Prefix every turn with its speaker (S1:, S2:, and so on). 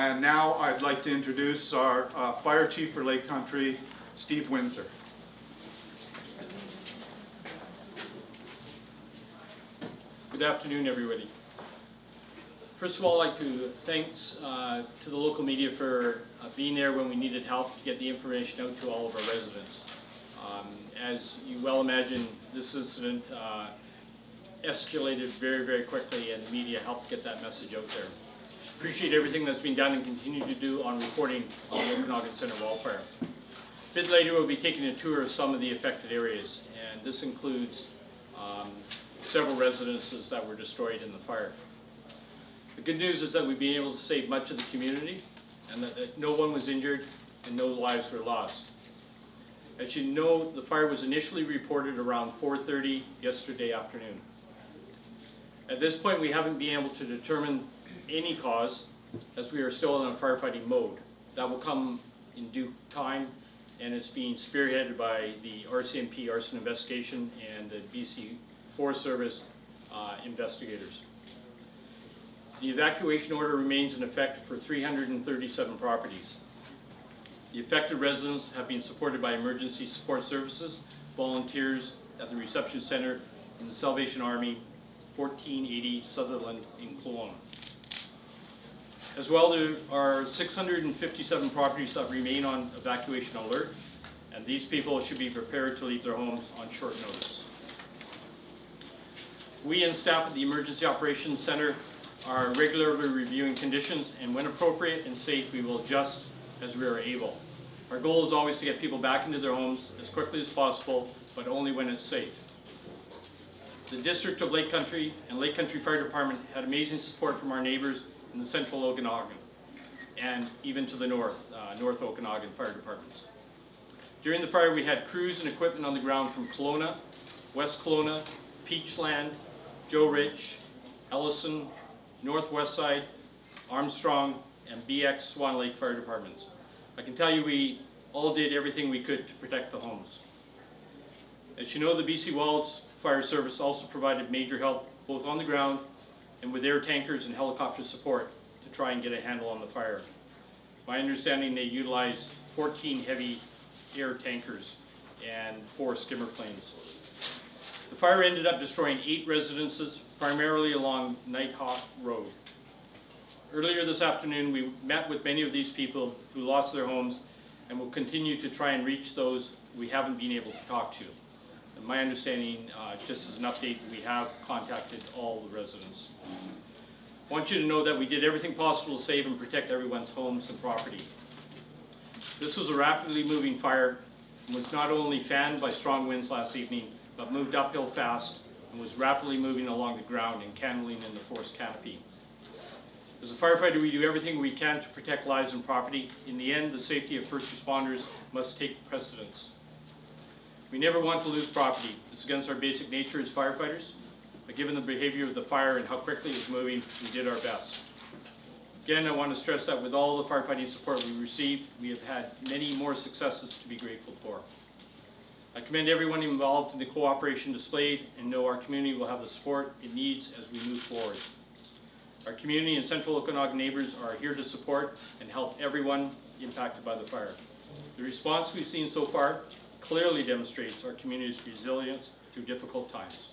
S1: And now I'd like to introduce our Fire Chief for Lake Country, Steve Windsor.
S2: Good afternoon, everybody. First of all, I'd like to thanks to the local media for being there when we needed help to get the information out to all of our residents. As you well imagine, this incident escalated very, very quickly, and the media helped get that message out there. Appreciate everything that's been done and continue to do on reporting on the Okanagan Centre wildfire. A bit later, we'll be taking a tour of some of the affected areas, and this includes several residences that were destroyed in the fire. The good news is that we've been able to save much of the community, and that no one was injured and no lives were lost. As you know, the fire was initially reported around 4:30 yesterday afternoon. At this point, we haven't been able to determine any cause, as we are still in a firefighting mode. That will come in due time, and it's being spearheaded by the RCMP Arson Investigation and the BC Forest Service investigators. The evacuation order remains in effect for 337 properties. The affected residents have been supported by emergency support services, volunteers at the reception center, and the Salvation Army, 1480 Sutherland in Kelowna. As well, there are 657 properties that remain on evacuation alert, and these people should be prepared to leave their homes on short notice. We and staff at the Emergency Operations Centre are regularly reviewing conditions, and when appropriate and safe, we will adjust as we are able. Our goal is always to get people back into their homes as quickly as possible, but only when it's safe. The District of Lake Country and Lake Country Fire Department had amazing support from our neighbours in the central Okanagan, and even to the north, North Okanagan Fire Departments. During the fire, we had crews and equipment on the ground from Kelowna, West Kelowna, Peachland, Joe Rich, Ellison, Northwest Side, Armstrong, and BX Swan Lake Fire Departments. I can tell you we all did everything we could to protect the homes. As you know, the BC Wildfire Service also provided major help both on the ground and with air tankers and helicopter support to try and get a handle on the fire. My understanding, they utilized 14 heavy air tankers and 4 skimmer planes. The fire ended up destroying 8 residences, primarily along Nighthawk Road. Earlier this afternoon, we met with many of these people who lost their homes, and will continue to try and reach those we haven't been able to talk to. And my understanding, just as an update, we have contacted all the residents. I want you to know that we did everything possible to save and protect everyone's homes and property. This was a rapidly moving fire and was not only fanned by strong winds last evening, but moved uphill fast and was rapidly moving along the ground and canoling in the forest canopy. As a firefighter, we do everything we can to protect lives and property. In the end, the safety of first responders must take precedence. We never want to lose property. It's against our basic nature as firefighters, but given the behavior of the fire and how quickly it was moving, we did our best. Again, I want to stress that with all the firefighting support we received, we have had many more successes to be grateful for. I commend everyone involved in the cooperation displayed, and know our community will have the support it needs as we move forward. Our community and central Okanagan neighbours are here to support and help everyone impacted by the fire. The response we've seen so far clearly demonstrates our community's resilience through difficult times.